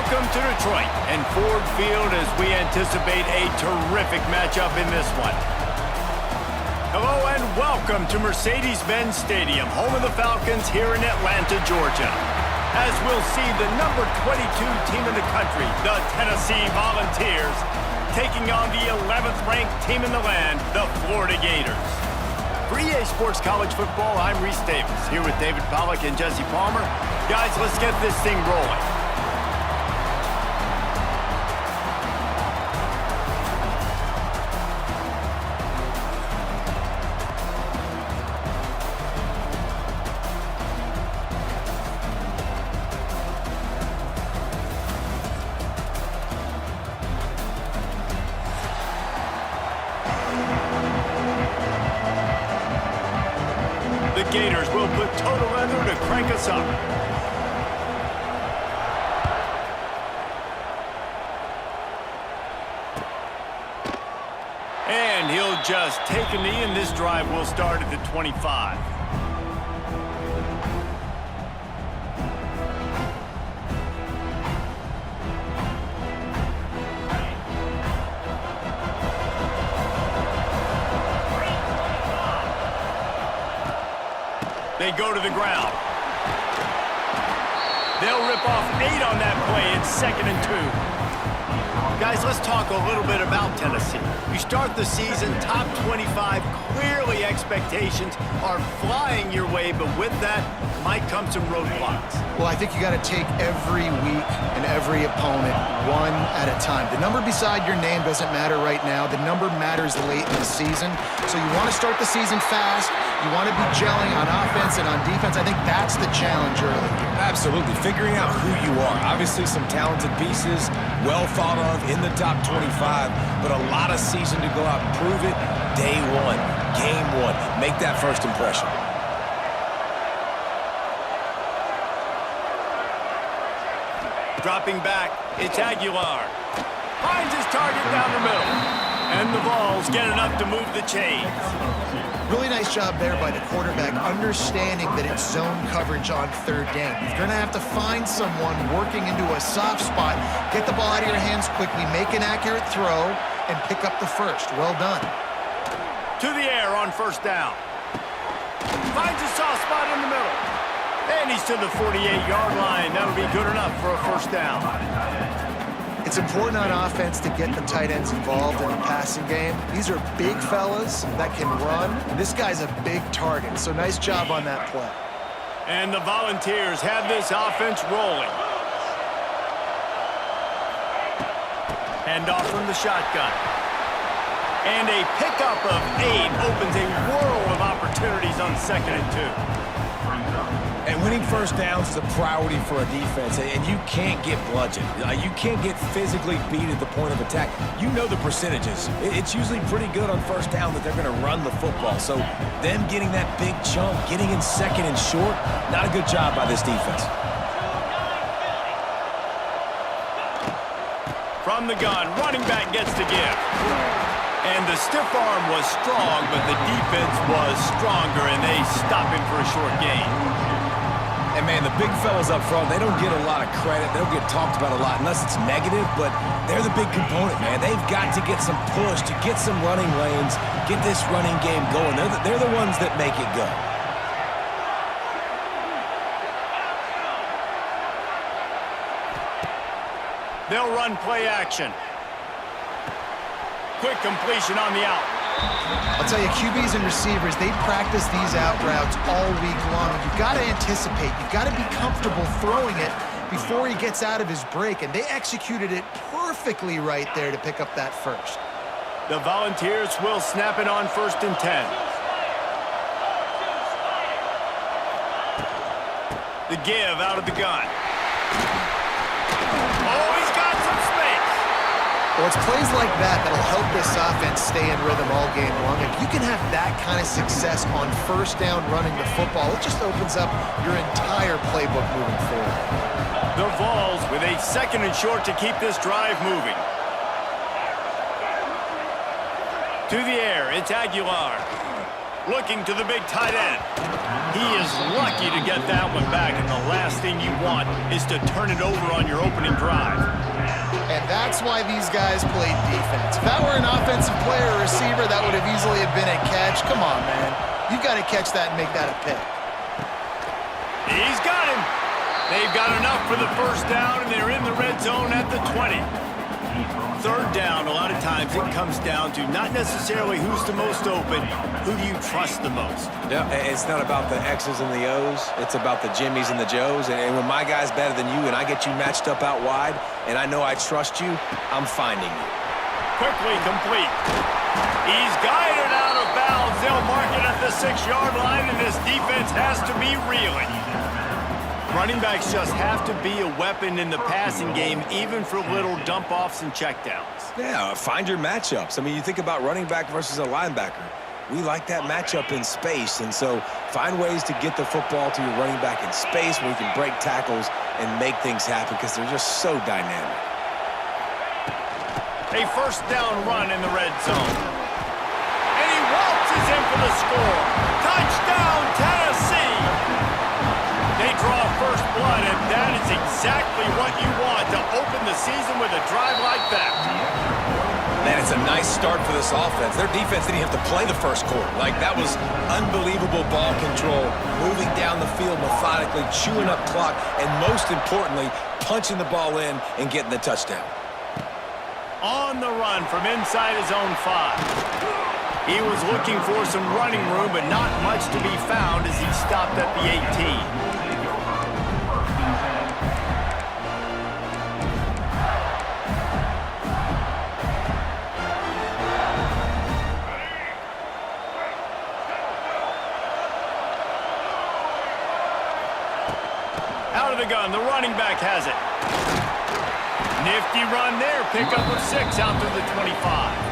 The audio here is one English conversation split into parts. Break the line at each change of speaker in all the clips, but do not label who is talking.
Welcome to Detroit and Ford Field as we anticipate a terrific matchup in this one. Hello and welcome to Mercedes-Benz Stadium, home of the Falcons here in Atlanta, Georgia. As we'll see the number 22 team in the country, the Tennessee Volunteers, taking on the 11th ranked team in the land, the Florida Gators. For EA Sports College Football, I'm Reese Davis, here with David Pollack and Jesse Palmer. Guys, let's get this thing rolling. The Gators will put total leather to crank us up. And he'll just take a knee, and this drive will start at the 25. They go to the ground. They'll rip off 8 on that play. It's 2nd and 2. Guys, let's talk a little bit about Tennessee. You start the season top 25. Clearly expectations are flying your way, but with that might come some roadblocks.
Well, I think you got to take every week and every opponent one at a time. The number beside your name doesn't matter right now. The number matters late in the season. So you want to start the season fast. You want to be gelling on offense and on defense. I think that's the challenge early.
Absolutely. Figuring out who you are. Obviously some talented pieces, well thought of in the top 25, but a lot of season to go out and prove it. Day one, game one. Make that first impression.
Dropping back, it's Aguilar. Finds his target down the middle. And the Vols get enough to move the chains.
Really nice job there by the quarterback, understanding that it's zone coverage on 3rd down. You're going to have to find someone working into a soft spot, get the ball out of your hands quickly, make an accurate throw, and pick up the first. Well done.
To the air on 1st down. Finds a soft spot in the middle. And he's to the 48-yard line. That'll be good enough for a 1st down.
It's important on offense to get the tight ends involved in the passing game. These are big fellas that can run. This guy's a big target, so nice job on that play.
And the Volunteers have this offense rolling. Hand off from the shotgun. And a pickup of 8 opens a world of opportunities on 2nd and 2.
And winning 1st downs is a priority for a defense, and you can't get bludgeoned. You can't get physically beat at the point of attack. You know the percentages. It's usually pretty good on 1st down that they're going to run the football. So them getting that big chunk, getting in 2nd and short, not a good job by this defense.
From the gun, running back gets the give. And the stiff arm was strong, but the defense was stronger, and they stop him for a short gain.
And, man, the big fellas up front, they don't get a lot of credit. They don't get talked about a lot unless it's negative, but they're the big component, man. They've got to get some push, to get some running lanes, get this running game going. They're the ones that make it go.
They'll run play action. Quick completion on the out.
I'll tell you, QBs and receivers, they practice these out routes all week long. You've got to anticipate. You've got to be comfortable throwing it before he gets out of his break, and they executed it perfectly right there to pick up that first.
The Volunteers will snap it on 1st and 10. The give out of the gun. Oh, he's got some space.
Well, it's plays like that that'll help this offense stay in rhythm all game long. If you can have that kind of success on 1st down running the football, it just opens up your entire playbook moving forward.
The Vols with a 2nd and short to keep this drive moving. To the air, it's Aguilar. looking to the big tight end. He is lucky to get that one back, and the last thing you want is to turn it over on your opening drive.
And that's why these guys played defense. If that were an offensive player or receiver, that would have easily have been a catch. Come on, man. You've got to catch that and make that a pick.
He's got him. They've got enough for the first down, and they're in the red zone at the 20. Third down, a lot of times it comes down to not necessarily who's the most open, who do you trust the most?
Yeah, it's not about the X's and the O's. It's about the Jimmies and the Joes. And when my guy's better than you and I get you matched up out wide and I know I trust you, I'm finding you.
Quickly complete. He's guided out of bounds. They'll mark it at the 6-yard line, and this defense has to be reeling. Running backs just have to be a weapon in the passing game, even for little dump-offs and checkdowns.
Yeah, find your matchups. I mean, you think about running back versus a linebacker. We like that matchup in space, and so find ways to get the football to your running back in space where you can break tackles and make things happen because they're just so dynamic.
A first down run in the red zone. And he waltzes in for the score. Touchdown, Tennessee! They draw first blood, and that is exactly what you want to open the season with a drive like that.
Man, it's a nice start for this offense. Their defense didn't have to play the first quarter. Like, that was unbelievable ball control, moving down the field methodically, chewing up clock, and most importantly, punching the ball in and getting the touchdown.
On the run from inside his own 5. He was looking for some running room, but not much to be found as he stopped at the 18. Out of the gun, the running back has it. Nifty run there, pickup of 6 out to the 25.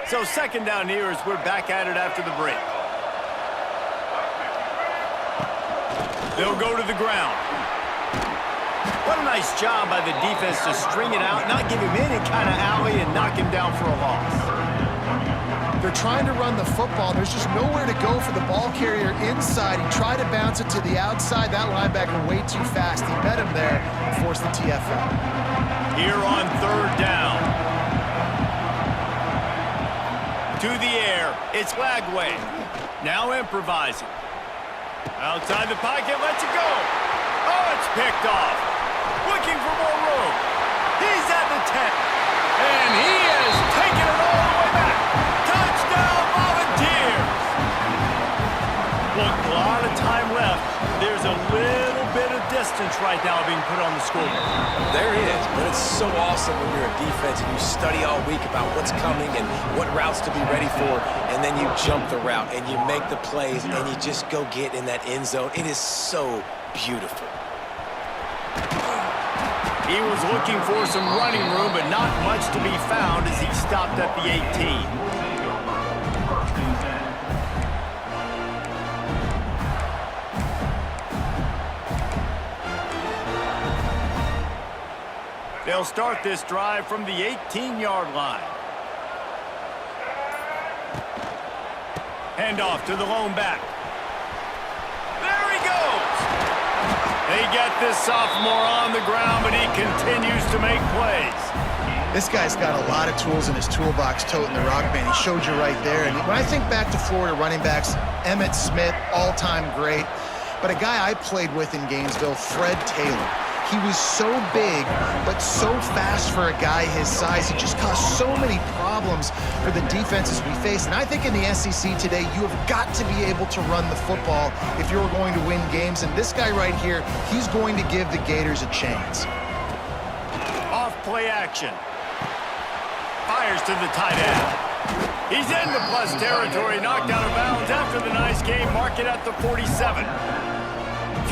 So second down here as we're back at it after the break. They'll go to the ground. What a nice job by the defense to string it out, not give him any kind of alley, and knock him down for a loss.
They're trying to run the football. There's just nowhere to go for the ball carrier inside. He tried to bounce it to the outside. That linebacker way too fast. He met him there and forced the TFL.
Here on third down. To the air, it's Lagway. Now improvising. Outside the pocket, lets it go. Oh, it's picked off. Looking for more room. He's at the 10. And he is taking it all the way back. Touchdown, Volunteers. Look, a lot of time left. There's a little bit of distance right now being put on the scoreboard.
There is, but it's so awesome when you're a defense and you study all week about what's coming and what routes to be ready for, and then you jump the route and you make the plays and you just go get in that end zone. It is so beautiful.
He was looking for some running room, but not much to be found as he stopped at the 18. They'll start this drive from the 18-yard line. Hand off to the lone back. There he goes. They get this sophomore on the ground, but he continues to make plays.
This guy's got a lot of tools in his toolbox toting the rock band. He showed you right there. And when I think back to Florida running backs, Emmitt Smith, all-time great. But a guy I played with in Gainesville, Fred Taylor. He was so big, but so fast for a guy his size. He just caused so many problems for the defenses we face. And I think in the SEC today, you have got to be able to run the football if you're going to win games. And this guy right here, he's going to give the Gators a chance.
Off play action. Fires to the tight end. He's into plus territory, knocked out of bounds after the nice game. Mark it at the 47.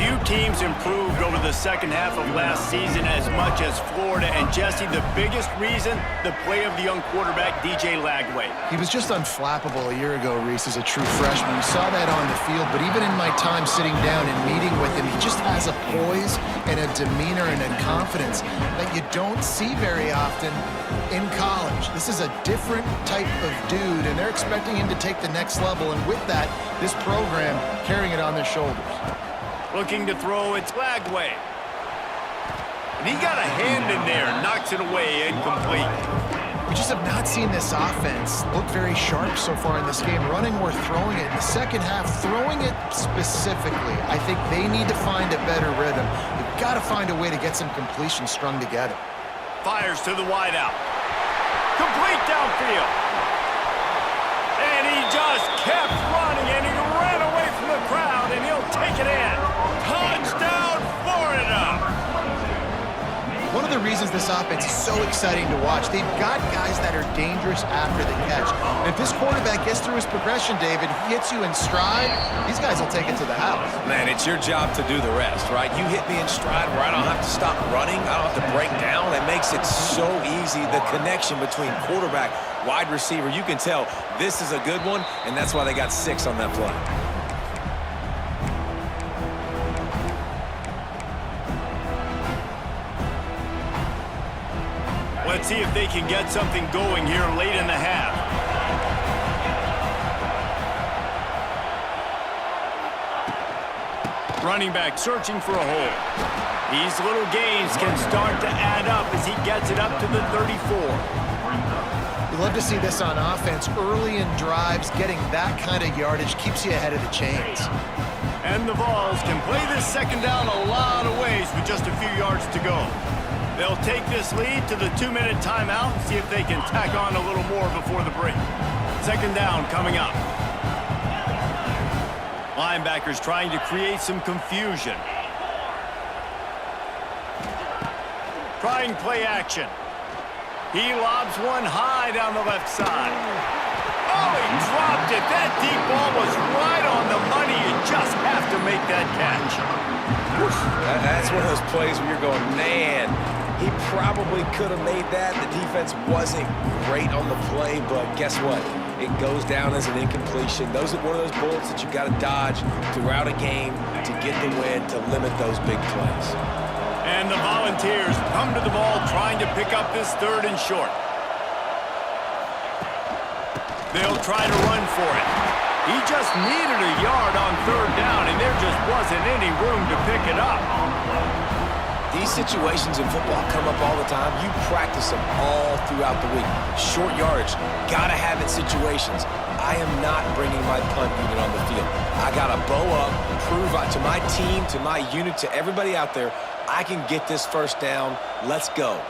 Few teams improved over the second half of last season as much as Florida. And Jesse, the biggest reason, the play of the young quarterback, DJ Lagway.
He was just unflappable a year ago, Reese, as a true freshman. We saw that on the field, but even in my time sitting down and meeting with him, he just has a poise and a demeanor and a confidence that you don't see very often in college. This is a different type of dude, and they're expecting him to take the next level, and with that, this program carrying it on their shoulders.
Looking to throw, it's Lagway. And he got a hand in there, knocks it away, incomplete.
We just have not seen this offense look very sharp so far in this game, running or throwing it. In the second half, throwing it specifically, I think they need to find a better rhythm. They've got to find a way to get some completions strung together.
Fires to the wideout. Complete downfield. And he just kept running, and he ran away from the crowd, and he'll take it in. Touchdown, Florida!
One of the reasons this offense is so exciting to watch, they've got guys that are dangerous after the catch. And if this quarterback gets through his progression, David, he hits you in stride, these guys will take it to the house.
Man, it's your job to do the rest, right? You hit me in stride where I don't have to stop running. I don't have to break down. That makes it so easy. The connection between quarterback, wide receiver, you can tell this is a good one, and that's why they got 6 on that play.
Let's see if they can get something going here late in the half. Running back searching for a hole. These little gains can start to add up as he gets it up to the 34.
We love to see this on offense. Early in drives, getting that kind of yardage keeps you ahead of the chains.
And the Vols can play this second down a lot of ways with just a few yards to go. They'll take this lead to the 2-minute timeout and see if they can tack on a little more before the break. Second down coming up. Linebackers trying to create some confusion. Trying play action. He lobs one high down the left side. Oh, he dropped it. That deep ball was right on the money. You just have to make that catch.
That's one of those plays where you're going, man, he probably could have made that. The defense wasn't great on the play, but guess what? It goes down as an incompletion. Those are one of those bullets that you got to dodge throughout a game to get the win, to limit those big plays.
And the Volunteers come to the ball trying to pick up this 3rd and short. They'll try to run for it. He just needed a yard on 3rd down, and there just wasn't any room to pick it up.
These situations in football come up all the time. You practice them all throughout the week. Short yardage, gotta have it situations. I am not bringing my punt unit on the field. I gotta bow up, prove to my team, to my unit, to everybody out there, I can get this first down. Let's go.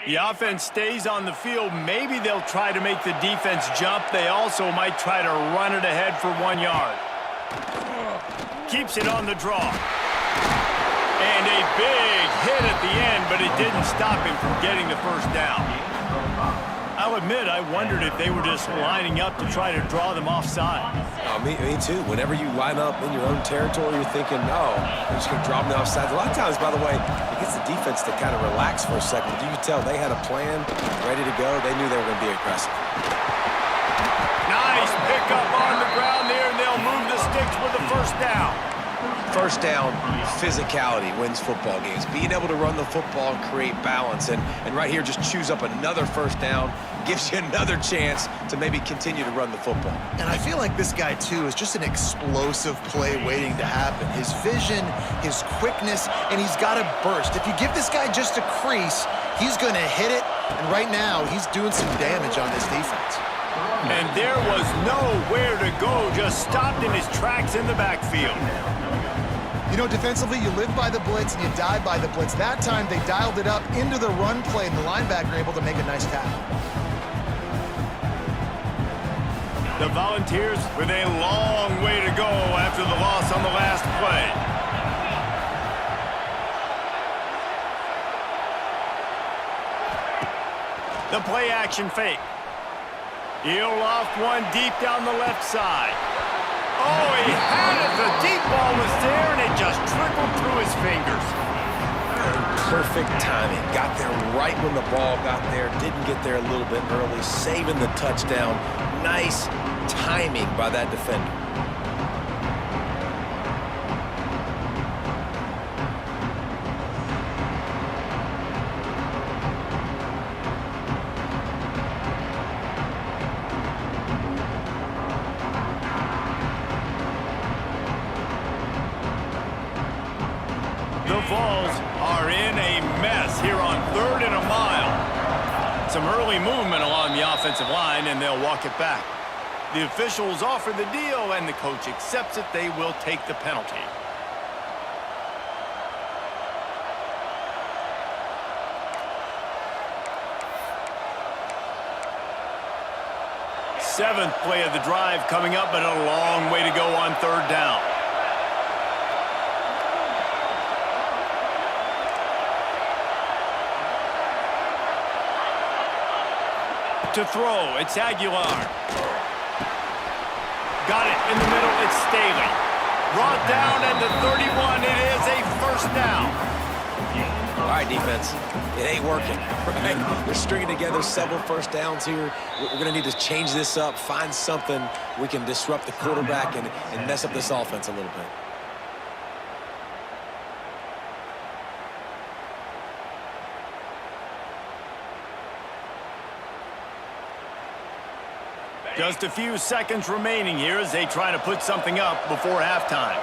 The offense stays on the field. Maybe they'll try to make the defense jump. They also might try to run it ahead for 1 yard. Keeps it on the draw. And a big hit at the end, but it didn't stop him from getting the first down. I'll admit, I wondered if they were just lining up to try to draw them offside.
Me too. Whenever you line up in your own territory, you're thinking, no, they're just going to drop them offside. A lot of times, by the way, it gets the defense to kind of relax for a second. But you can tell they had a plan, ready to go. They knew they were going to be aggressive.
Nice pickup on the ground there, and they'll move the sticks with the first down.
First down, physicality wins football games. Being able to run the football and create balance. And right here, just choose up another first down, gives you another chance to maybe continue to run the football.
And I feel like this guy, too, is just an explosive play waiting to happen. His vision, his quickness, and he's got a burst. If you give this guy just a crease, he's going to hit it. And right now, he's doing some damage on this defense.
And there was nowhere to go, just stopped in his tracks in the backfield.
You know, defensively, you live by the blitz and you die by the blitz. That time, they dialed it up into the run play, and the linebacker able to make a nice tackle.
The Volunteers with a long way to go after the loss on the last play. The play action fake. He'll loft one deep down the left side. Oh, he had it. The deep ball was there, and it just trickled through his fingers.
Perfect timing. Got there right when the ball got there. Didn't get there a little bit early. Saving the touchdown. Nice timing by that defender.
The Vols are in a mess here on 3rd and a mile. Some early movement along the offensive line, and they'll walk it back. The officials offer the deal, and the coach accepts it. They will take the penalty. Seventh play of the drive coming up, but a long way to go on 3rd down. To throw, it's Aguilar. Got it in the middle, it's Staley. Brought down at the 31, it is a first down.
All right, defense, it ain't working, right? They're stringing together several first downs here. We're going to need to change this up, find something we can disrupt the quarterback and mess up this offense a little bit.
Just a few seconds remaining here as they try to put something up before halftime.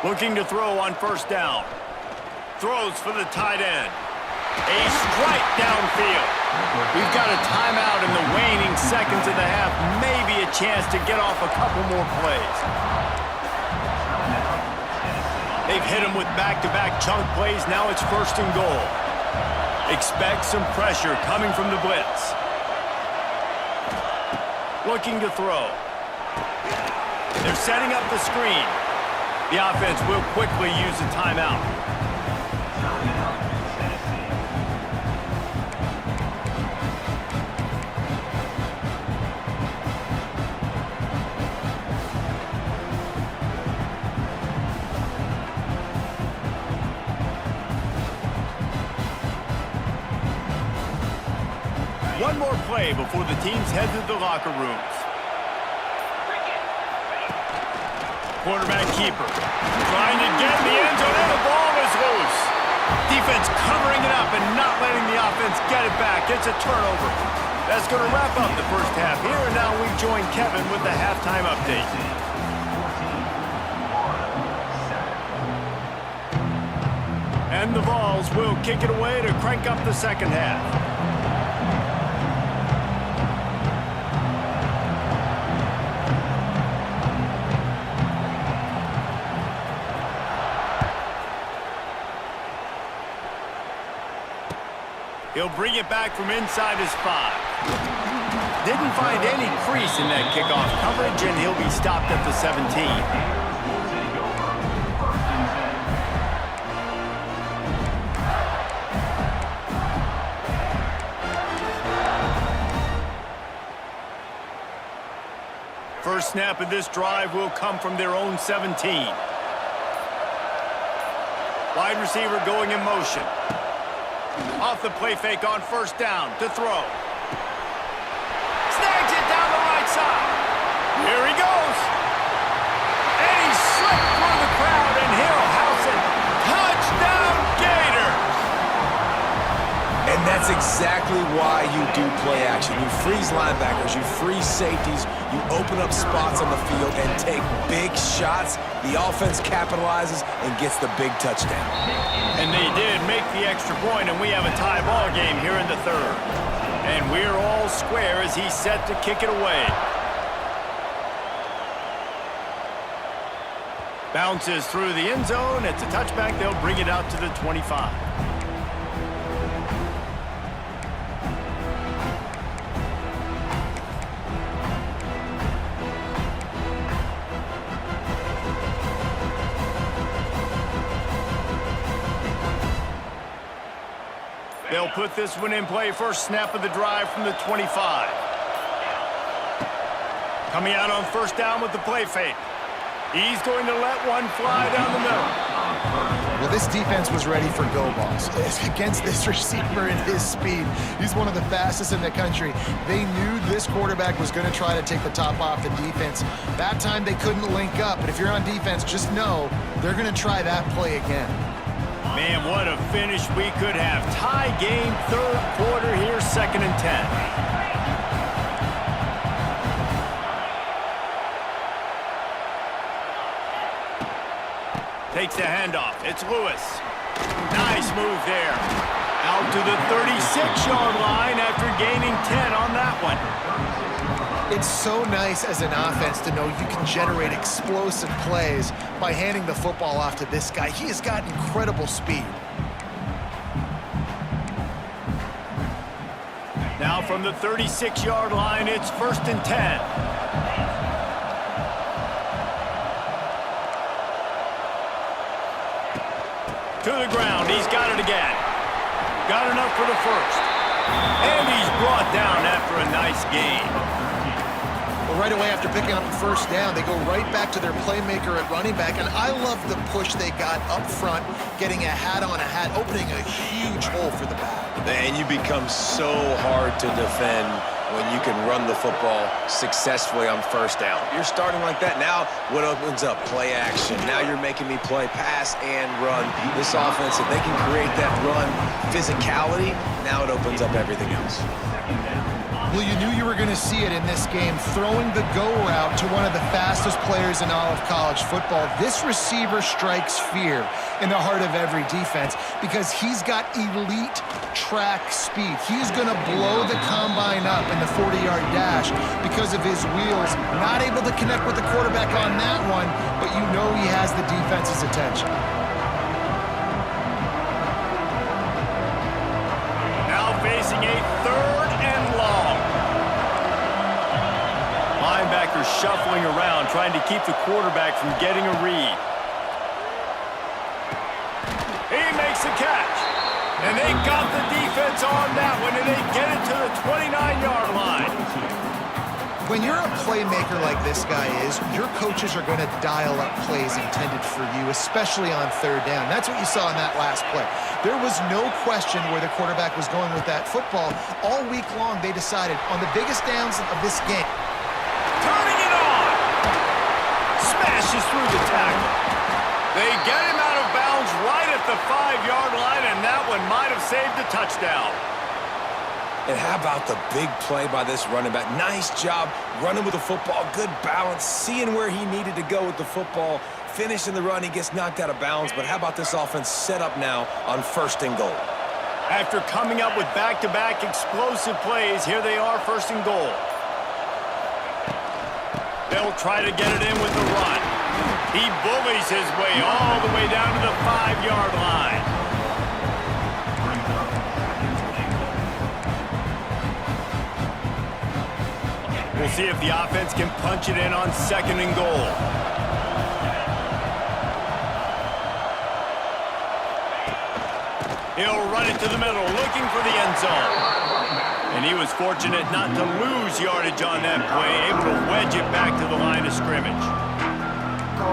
Looking to throw on first down. Throws for the tight end. A strike downfield. We've got a timeout in the waning seconds of the half. Maybe a chance to get off a couple more plays. They've hit him with back-to-back chunk plays. Now it's 1st and goal. Expect some pressure coming from the blitz. Looking to throw. They're setting up the screen. The offense will quickly use a timeout. One more play before the teams head to the locker rooms. Quarterback keeper trying to get in the end zone, and the ball is loose. Defense covering it up and not letting the offense get it back. It's a turnover. That's going to wrap up the first half here, and now we join Kevin with the halftime update. And the Vols will kick it away to crank up the second half. He'll bring it back from inside his 5. Didn't find any crease in that kickoff coverage, and he'll be stopped at the 17. First snap of this drive will come from their own 17. Wide receiver going in motion. Off the play fake on first down to throw. Snags it down the right side. Here he goes. And he slipped through the crowd, and he'll house it. Touchdown, Gators!
And that's exactly why you do play action. You freeze linebackers, you freeze safeties, you open up spots on the field and take big shots. The offense capitalizes and gets the big touchdown.
And they did make the extra point, and we have a tie ball game here in the 3rd. And we're all square as he's set to kick it away. Bounces through the end zone. It's a touchback. They'll bring it out to the 25. They'll put this one in play. First snap of the drive from the 25. Coming out on first down with the play fake. He's going to let one fly down the middle.
Well, this defense was ready for go balls. Against this receiver and his speed, he's one of the fastest in the country. They knew this quarterback was going to try to take the top off the defense. That time they couldn't link up, but if you're on defense, just know they're going to try that play again.
Man, what a finish we could have. Tie game, 3rd quarter here, 2nd and 10. Takes the handoff. It's Lewis. Nice move there. Out to the 36-yard line after gaining 10 on that one.
It's so nice as an offense to know you can generate explosive plays by handing the football off to this guy. He has got incredible speed.
Now from the 36-yard line, it's 1st and 10. To the ground. He's got it again. Got enough for the 1st. And he's brought down after a nice gain.
Well, right away after picking up the 1st down, they go right back to their playmaker at running back. And I love the push they got up front, getting a hat on a hat, opening a huge hole for the back.
And you become so hard to defend when you can run the football successfully on first down. You're starting like that. Now what opens up? Play action. Now you're making me play pass and run. This offense, if they can create that run physicality, now it opens up everything else.
Well, you knew you were going to see it in this game, throwing the go route to one of the fastest players in all of college football. This receiver strikes fear in the heart of every defense because he's got elite track speed. He's going to blow the combine up in the 40-yard dash because of his wheels. Not able to connect with the quarterback on that one, but you know he has the defense's attention.
Now facing a 3rd and long. Linebacker shuffling around, trying to keep the quarterback from getting a read. He makes the catch. And they got the defense on that one, and they get it to the 29-yard line.
When you're a playmaker like this guy is, your coaches are going to dial up plays intended for you, especially on 3rd down. That's what you saw in that last play. There was no question where the quarterback was going with that football. All week long, they decided on the biggest downs of this game.
Turning it on. Smashes through the tackle. They get him out of bounds right at the 5-yard line, and that one might have saved a touchdown.
And how about the big play by this running back? Nice job running with the football, good balance, seeing where he needed to go with the football, finishing the run. He gets knocked out of bounds, but how about this offense set up now on 1st and goal?
After coming up with back-to-back explosive plays, here they are, 1st and goal. They'll try to get it in with the run. He bullies his way all the way down to the 5-yard line. We'll see if the offense can punch it in on 2nd and goal. He'll run it to the middle, looking for the end zone. And he was fortunate not to lose yardage on that play, able to wedge it back to the line of scrimmage.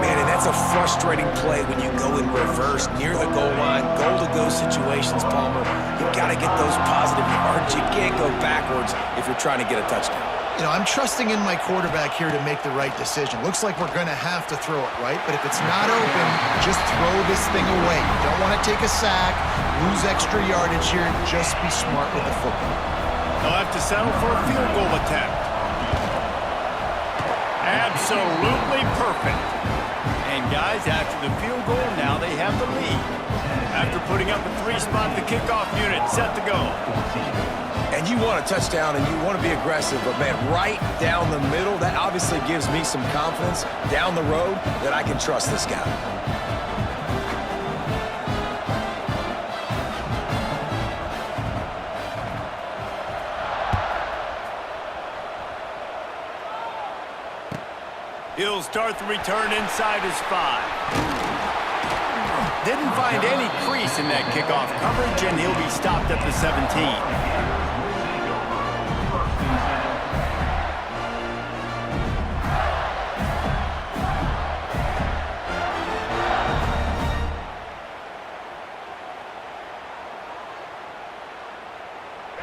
Man, and that's a frustrating play when you go in reverse near the goal line, goal-to-go situations, Palmer. You got to get those positive yards. You can't go backwards if you're trying to get a touchdown.
You know, I'm trusting in my quarterback here to make the right decision. Looks like we're going to have to throw it, right? But if it's not open, just throw this thing away. You don't want to take a sack, lose extra yardage here. Just be smart with the football.
They'll have to settle for a field goal attempt. Absolutely perfect. And guys, after the field goal, now they have the lead. After putting up a 3-spot, the kickoff unit set to go.
And you want a touchdown and you want to be aggressive, but man, right down the middle, that obviously gives me some confidence down the road that I can trust this guy.
He'll start the return inside his 5. Didn't find any crease in that kickoff coverage, and he'll be stopped at the 17.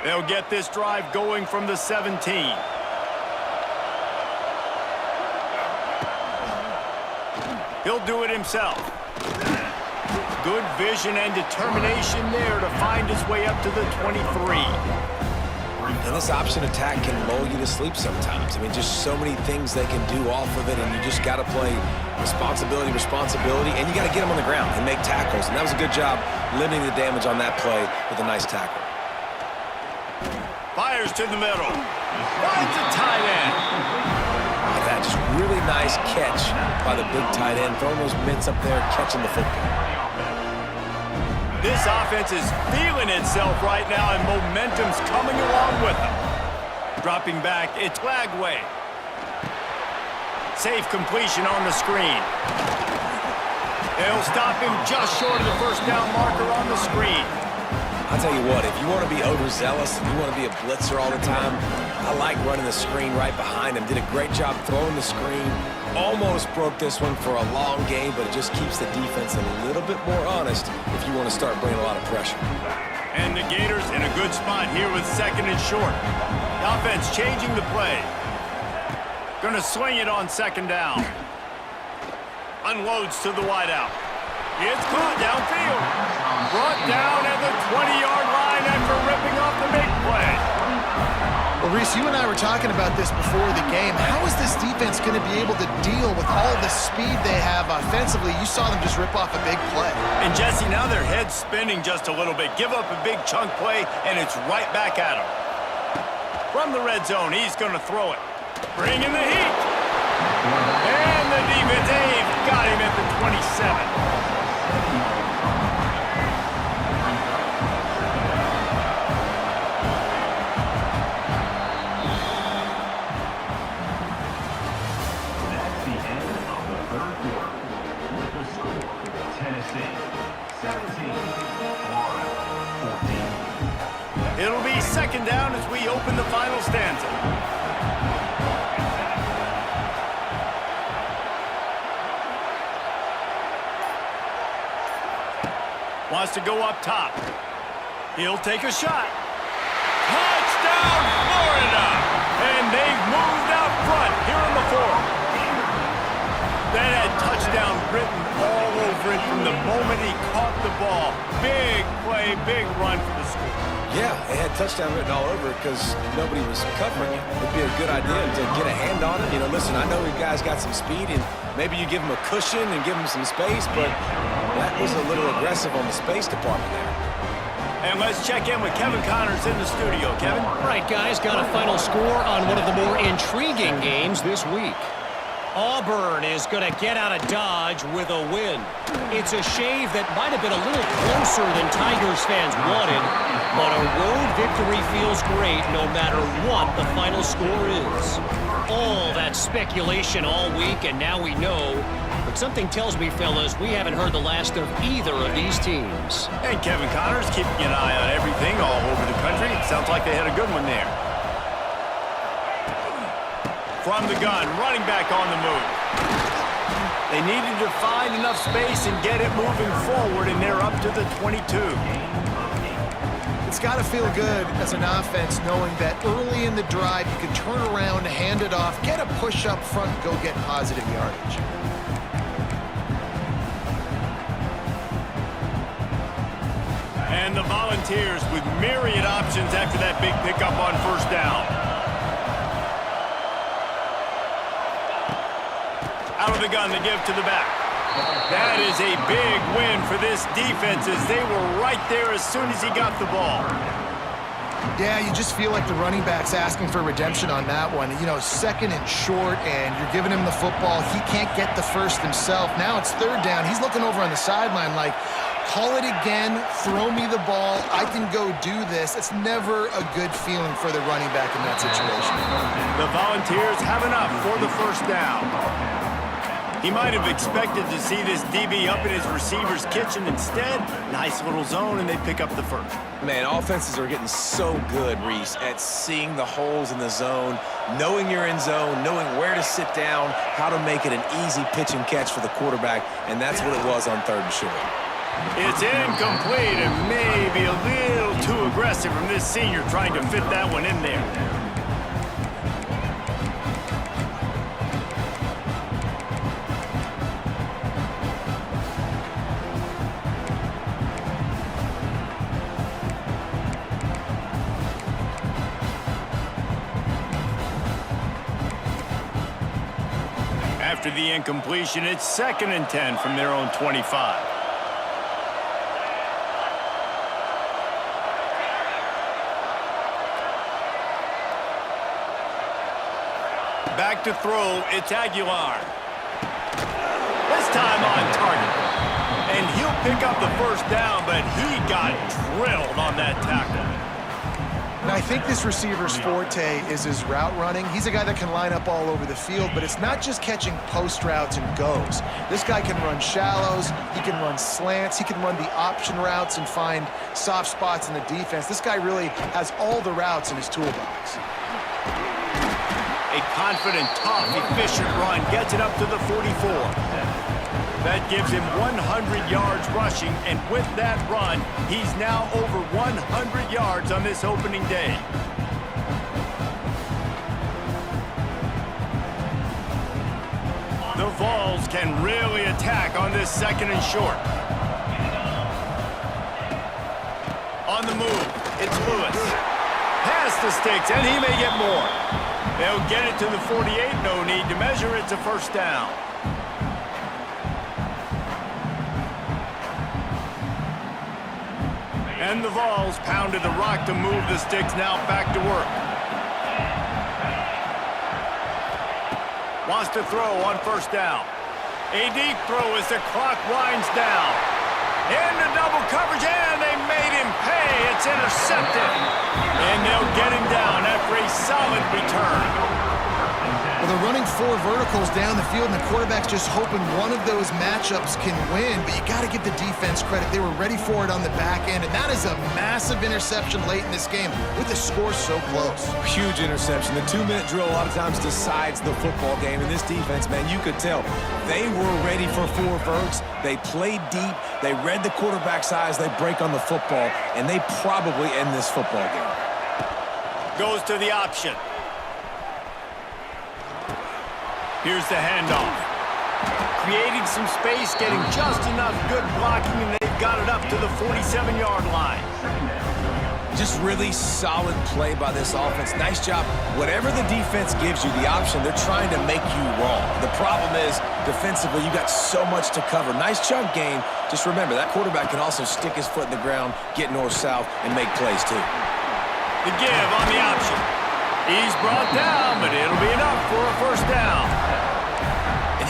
They'll get this drive going from the 17. He'll do it himself. Good vision and determination there to find his way up to the 23.
And this option attack can lull you to sleep sometimes. I mean, just so many things they can do off of it, and you just got to play responsibility, and you got to get them on the ground and make tackles. And that was a good job limiting the damage on that play with a nice tackle.
Fires to the middle. Finds a tight end.
Like that, just really nice catch by the big tight end, throwing those mitts up there, catching the football.
This offense is feeling itself right now, and momentum's coming along with them. Dropping back, it's Lagway. Safe completion on the screen. They'll stop him just short of the first down marker on the screen.
I'll tell you what, if you want to be overzealous and you want to be a blitzer all the time, I like running the screen right behind him. Did a great job throwing the screen. Almost broke this one for a long game, but it just keeps the defense a little bit more honest if you want to start bringing a lot of pressure.
And the Gators in a good spot here with 2nd and short. The offense changing the play. Gonna swing it on 2nd down. Unloads to the wideout. It's caught downfield. Brought down at the 20-yard line after ripping off the big play.
Well, Reese, you and I were talking about this before the game. How is this defense going to be able to deal with all the speed they have offensively? You saw them just rip off a big play.
And, Jesse, now their head's spinning just a little bit. Give up a big chunk play, and it's right back at them. From the red zone, he's going to throw it. Bring in the heat. And the defense, they've got him at the 27. It'll be 2nd down as we open the final stanza. Wants to go up top. He'll take a shot. Touchdown, Florida! And they've moved out front here in the 4th. That had touchdown written all over it from the moment he caught the ball. Big play, big run for the score.
Yeah, it had touchdown written all over it because nobody was covering it. It'd be a good idea to get a hand on it. You know, listen, I know you guys got some speed, and maybe you give them a cushion and give them some space, but that was a little aggressive on the space department there.
And let's check in with Kevin Connors in the studio. Kevin?
All right, guys, got a final score on one of the more intriguing games this week. Auburn is going to get out of Dodge with a win. It's a shave that might have been a little closer than Tigers fans wanted, but a road victory feels great no matter what the final score is. All that speculation all week, and now we know. But something tells me, fellas, we haven't heard the last of either of these teams.
And Kevin Connors keeping an eye on everything all over the country. Sounds like they had a good one there. From the gun, running back on the move. They needed to find enough space and get it moving forward, and they're up to the 22.
It's got to feel good as an offense knowing that early in the drive you can turn around, hand it off, get a push up front, and go get positive yardage.
And the Volunteers with myriad options after that big pickup on first down. Out of the gun, they give to the back. That is a big win for this defense as they were right there as soon as he got the ball.
Yeah, you just feel like the running back's asking for redemption on that one. You know, second and short, and you're giving him the football. He can't get the first himself. Now it's third down. He's looking over on the sideline like, call it again, throw me the ball, I can go do this. It's never a good feeling for the running back in that situation.
The Volunteers have enough for the first down. He might have expected to see this DB up in his receiver's kitchen. Instead, nice little zone, and they pick up the first.
Man, offenses are getting so good, Reese, at seeing the holes in the zone, knowing you're in zone, knowing where to sit down, how to make it an easy pitch and catch for the quarterback, and that's what it was on third and short.
It's incomplete and maybe a little too aggressive from this senior trying to fit that one in there. After the incompletion, it's 2nd and 10 from their own 25. Back to throw, it's Aguilar. This time on target. And he'll pick up the first down, but he got drilled on that tackle.
And I think this receiver's forte is his route running. He's a guy that can line up all over the field, but it's not just catching post routes and goes. This guy can run shallows, he can run slants, he can run the option routes and find soft spots in the defense. This guy really has all the routes in his toolbox.
A confident, tough, efficient run gets it up to the 44. That gives him 100 yards rushing, and with that run, he's now over 100 yards on this opening day. The Vols can really attack on this 2nd and short. On the move, it's Lewis. Past the sticks, and he may get more. They'll get it to the 48, no need to measure, it's a first down. And the Vols pounded the rock to move the sticks, now back to work. Wants to throw on first down. A deep throw as the clock winds down. Into double coverage, and they made him pay. It's intercepted. And they'll get him down after a solid return.
Well, they're running 4 verticals down the field, and the quarterback's just hoping one of those matchups can win, but you got to give the defense credit. They were ready for it on the back end, and that is a massive interception late in this game with the score so close.
Huge interception. The 2-minute drill a lot of times decides the football game, and this defense, man, you could tell they were ready for 4 verts. They played deep. They read the quarterback's eyes. They break on the football, and they probably end this football game.
Goes to the option. Here's the handoff. Creating some space, getting just enough good blocking, and they've got it up to the 47-yard line.
Just really solid play by this offense. Nice job. Whatever the defense gives you, the option, they're trying to make you wrong. The problem is, defensively, you got so much to cover. Nice chunk game. Just remember, that quarterback can also stick his foot in the ground, get north-south, and make plays, too.
The give on the option. He's brought down, but it'll be enough for a first down.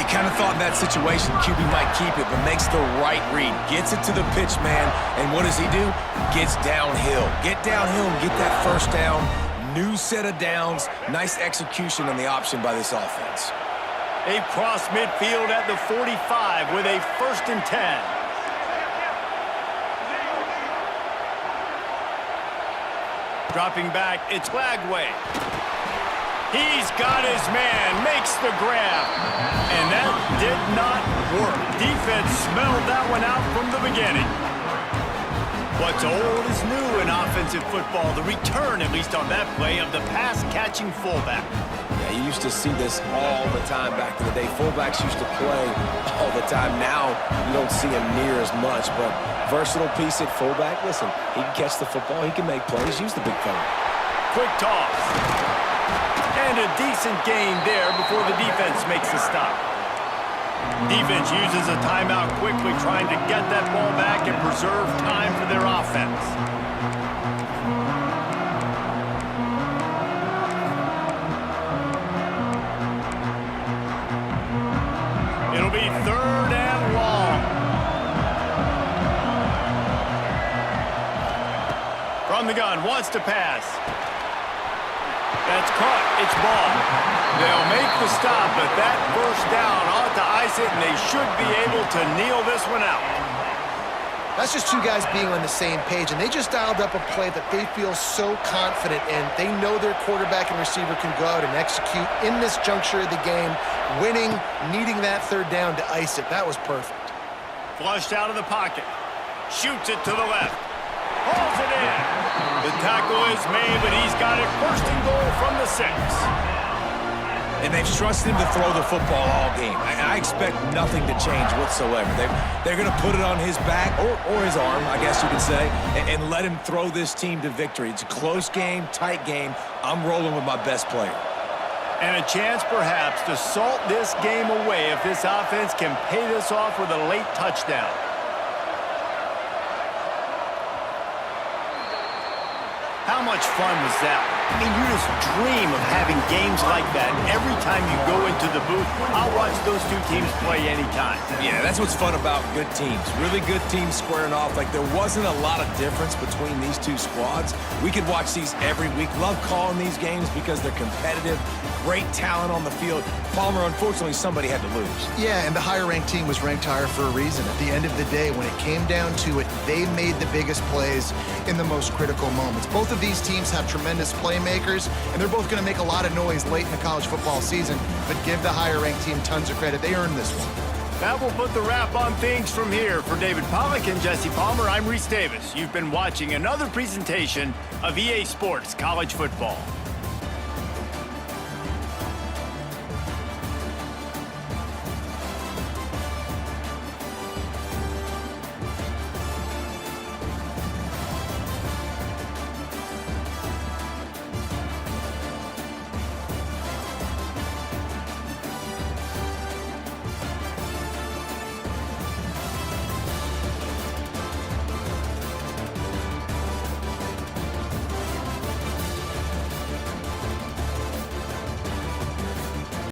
You kind of thought in that situation QB might keep it, but makes the right read. Gets it to the pitch man, and what does he do? Gets downhill. Get downhill and get that first down. New set of downs. Nice execution on the option by this offense.
They cross midfield at the 45 with a 1st and 10. Dropping back, it's Lagway. He's got his man, makes the grab. And that did not work. Defense smelled that one out from the beginning. What's old is new in offensive football. The return, at least on that play, of the pass-catching fullback.
Yeah, you used to see this all the time back in the day. Fullbacks used to play all the time. Now you don't see him near as much, but versatile piece at fullback. Listen, he can catch the football. He can make plays. Use the big fella.
Quick toss. And a decent gain there before the defense makes the stop. Defense uses a timeout quickly, trying to get that ball back and preserve time for their offense. It'll be 3rd and long. From the gun, wants to pass. That's caught. It's ball. They'll make the stop, but that first down ought to ice it, and they should be able to kneel this one out.
That's just two guys being on the same page, and they just dialed up a play that they feel so confident in. They know their quarterback and receiver can go out and execute in this juncture of the game, winning, needing that 3rd down to ice it. That was perfect.
Flushed out of the pocket. Shoots it to the left. Hauls it in. The tackle is made, but he's got it 1st and goal from the 6.
And they've trusted him to throw the football all game. And I expect nothing to change whatsoever. They're going to put it on his back, or his arm, I guess you could say, and let him throw this team to victory. It's a close game, tight game. I'm rolling with my best player.
And a chance, perhaps, to salt this game away if this offense can pay this off with a late touchdown. How much fun was that? I mean, you just dream of having games like that. Every time you go into the booth, I'll watch those two teams play anytime.
Yeah, that's what's fun about good teams. Really good teams squaring off. Like, there wasn't a lot of difference between these two squads. We could watch these every week. Love calling these games because they're competitive. Great talent on the field. Palmer, unfortunately, somebody had to lose.
Yeah, and the higher-ranked team was ranked higher for a reason. At the end of the day, when it came down to it, they made the biggest plays in the most critical moments. Both of these teams have tremendous playmakers, and they're both going to make a lot of noise late in the college football season, but give the higher-ranked team tons of credit. They earned this one.
That will put the wrap on things from here. For David Pollack and Jesse Palmer, I'm Reese Davis. You've been watching another presentation of EA Sports College Football.